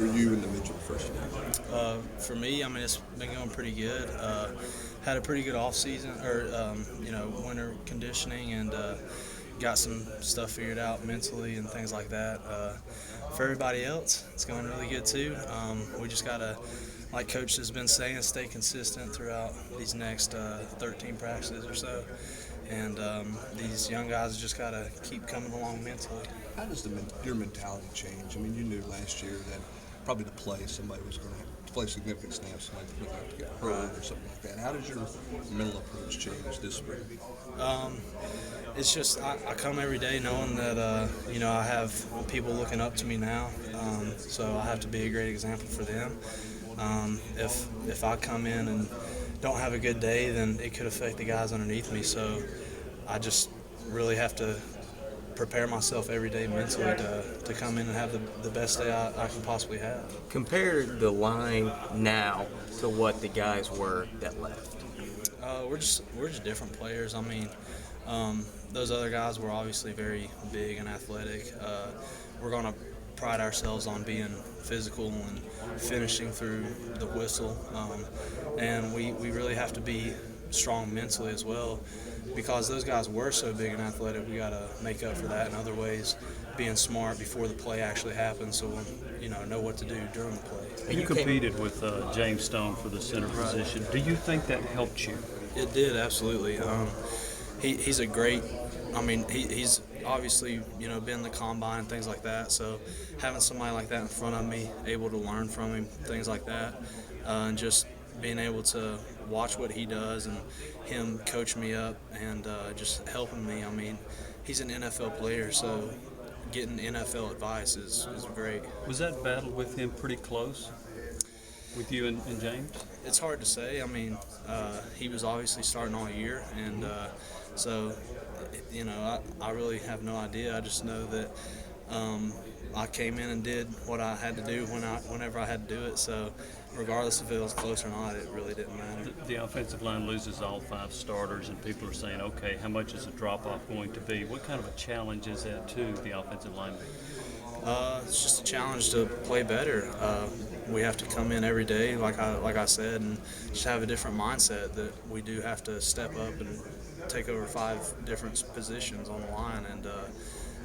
for you in the midget first year? For me, I mean, it's been going pretty good. Had a pretty good off season, or winter conditioning, and got some stuff figured out mentally and things like that. For everybody else, it's going really good too. We just gotta, like Coach has been saying, stay consistent throughout these next 13 practices or so. And these young guys just got to keep coming along mentally. How does your mentality change? I mean, you knew last year that probably to play somebody was going to have to play significant snaps, somebody was going to have to get hurt or something like that. How does your mental approach change this spring? It's just I come every day knowing that I have people looking up to me now, so I have to be a great example for them. If I come in and don't have a good day, then it could affect the guys underneath me. So I just really have to prepare myself every day mentally to come in and have the best day I can possibly have. Compare the line now to what the guys were that left. We're just different players. I mean, those other guys were obviously very big and athletic. We're going to pride ourselves on being physical and finishing through the whistle, and we really have to be strong mentally as well, because those guys were so big and athletic. We got to make up for that in other ways, being smart before the play actually happens, so we'll know what to do during the play. You competed with James Stone for the center position. Do you think that helped you? It did, absolutely. He's a great. I mean, he's obviously been in the combine and things like that. So having somebody like that in front of me, able to learn from him, things like that, and just being able to watch what he does and him coach me up and just helping me. I mean, he's an NFL player, so getting NFL advice is great. Was that battle with him pretty close with you and James? It's hard to say. I mean, he was obviously starting all year, and so I really have no idea. I just know that I came in and did what I had to do whenever I had to do it. So regardless if it was close or not, it really didn't matter. The offensive line loses all 5 starters, and people are saying, okay, how much is the drop-off going to be? What kind of a challenge is that to the offensive line? It's just a challenge to play better. We have to come in every day, like I said, and just have a different mindset that we do have to step up and take over 5 different positions on the line,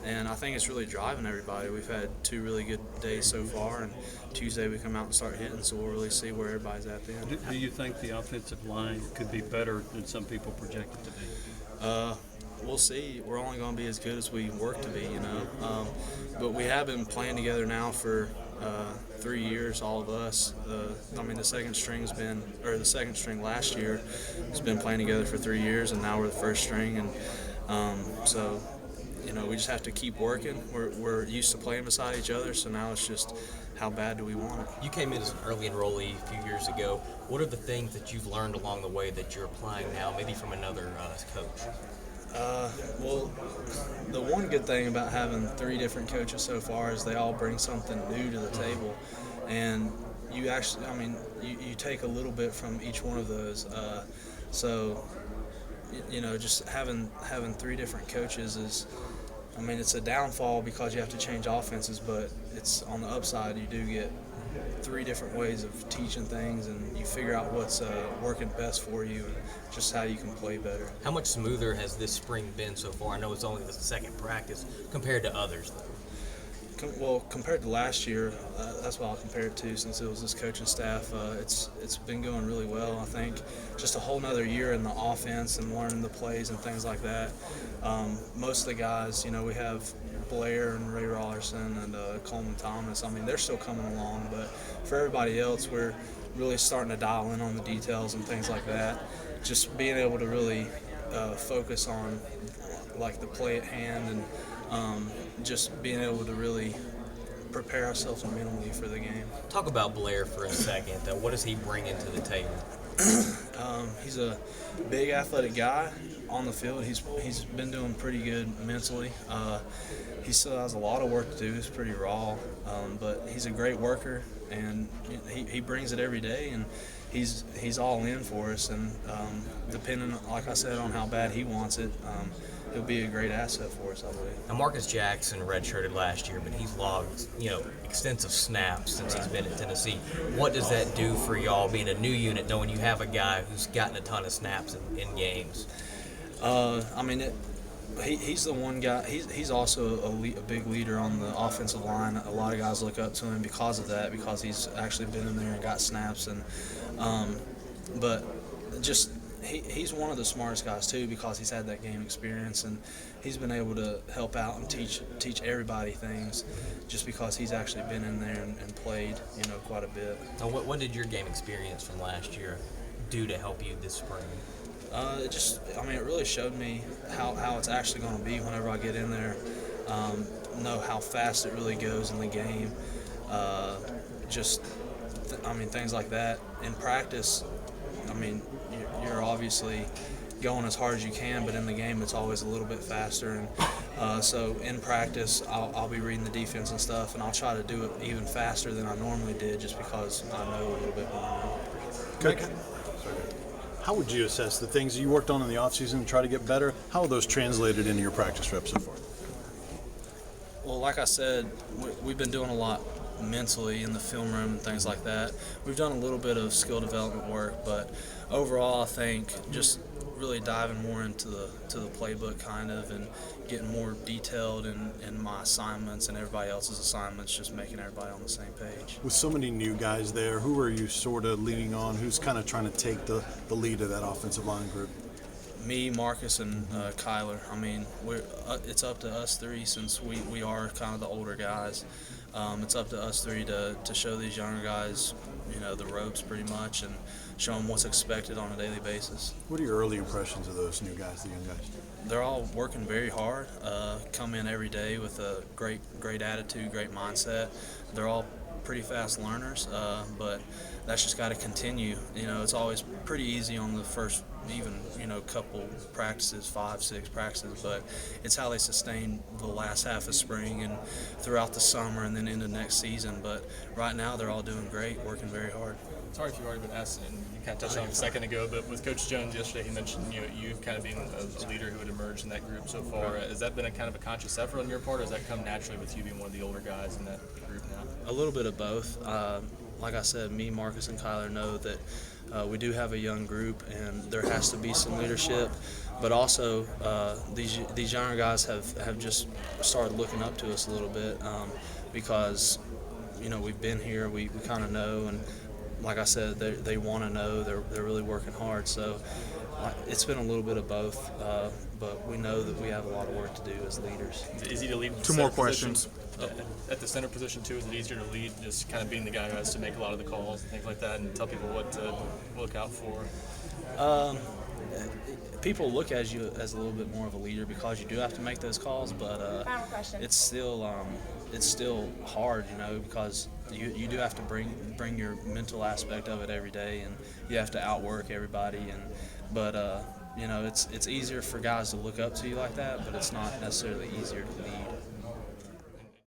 and I think it's really driving everybody. We've had 2 really good days so far, and Tuesday we come out and start hitting, so we'll really see where everybody's at then. Do you think the offensive line could be better than some people project it to be? We'll see. We're only going to be as good as we work to be, but we have been playing together now for 3 years, all of us. The second string last year has been playing together for 3 years, and now we're the first string, and so we just have to keep working. We're used to playing beside each other, so now it's just how bad do we want it. You came in as an early enrollee a few years ago. What are the things that you've learned along the way that you're applying now, maybe from another coach? Well, the one good thing about having 3 different coaches so far is they all bring something new to the table, and you actually, you take a little bit from each one of those. So, just having 3 different coaches is, it's a downfall because you have to change offenses, but it's on the upside. You do get 3 different ways of teaching things, and you figure out what's working best for you and just how you can play better. How much smoother has this spring been so far? I know it's only the second practice compared to others, though. Well, compared to last year, that's what I'll compare it to, since it was this coaching staff. It's been going really well. I think just a whole nother year in the offense and learning the plays and things like that. Most of the guys, we have Blair and Ray Rollerson and Coleman Thomas. They're still coming along, but for everybody else, we're really starting to dial in on the details and things like that. Just being able to really focus on like the play at hand, and just being able to really prepare ourselves mentally for the game. Talk about Blair for a second. What does he bring into the table? He's a big athletic guy on the field. He's been doing pretty good mentally. He still has a lot of work to do. He's pretty raw, but he's a great worker, and he brings it every day, and he's all in for us. And depending, like I said, on how bad he wants it, he'll be a great asset for us, I believe. Now, Marcus Jackson redshirted last year, but he's logged, extensive snaps since he's been at Tennessee. What does that do for y'all being a new unit, knowing you have a guy who's gotten a ton of snaps in games? He's the one guy. He's also a big leader on the offensive line. A lot of guys look up to him because of that, because he's actually been in there and got snaps. And but just he's one of the smartest guys too, because he's had that game experience and he's been able to help out and teach everybody things, just because he's actually been in there and played quite a bit. Now, what did your game experience from last year do to help you this spring? It really showed me how it's actually going to be whenever I get in there. Know how fast it really goes in the game. Things like that. In practice, you're obviously going as hard as you can, but in the game it's always a little bit faster. And so in practice, I'll be reading the defense and stuff, and I'll try to do it even faster than I normally did, just because I know a little bit more now. Okay. How would you assess the things you worked on in the offseason to try to get better? How are those translated into your practice reps so far? Well, like I said, we've been doing a lot mentally in the film room and things like that. We've done a little bit of skill development work, but overall I think just really diving more into the playbook kind of, and getting more detailed in my assignments and everybody else's assignments, just making everybody on the same page. With so many new guys there, who are you sort of leaning on? Who's kind of trying to take the lead of that offensive line group? Me, Marcus, and Kyler. It's up to us three, since we are kind of the older guys. It's up to us three to show these younger guys, the ropes pretty much, and show them what's expected on a daily basis. What are your early impressions of those new guys, the young guys? They're all working very hard, come in every day with a great attitude, great mindset. They're all pretty fast learners, but that's just got to continue. It's always pretty easy on the first couple practices, 5-6 practices, but it's how they sustain the last half of spring and throughout the summer and then into next season. But right now they're all doing great, working very hard. Sorry if you've already been asked, and you kind of touched on it a second ago, but with Coach Jones yesterday, he mentioned you kind of being a leader who would emerge in that group so far. Has that been a kind of a conscious effort on your part, or has that come naturally with you being one of the older guys in that group now? A little bit of both. Like I said, me, Marcus, and Kyler know that we do have a young group, and there has to be some leadership. But also, these younger guys have just started looking up to us a little bit, because we've been here, we kind of know, and like I said, they want to know. They're really working hard. So it's been a little bit of both, but we know that we have a lot of work to do as leaders. Is it easy to lead? Two more questions. At the center position too, is it easier to lead, just kind of being the guy who has to make a lot of the calls and things like that, and tell people what to look out for? People look at you as a little bit more of a leader because you do have to make those calls, but it's still hard, because you do have to bring your mental aspect of it every day, and you have to outwork everybody. But it's easier for guys to look up to you like that, but it's not necessarily easier to lead.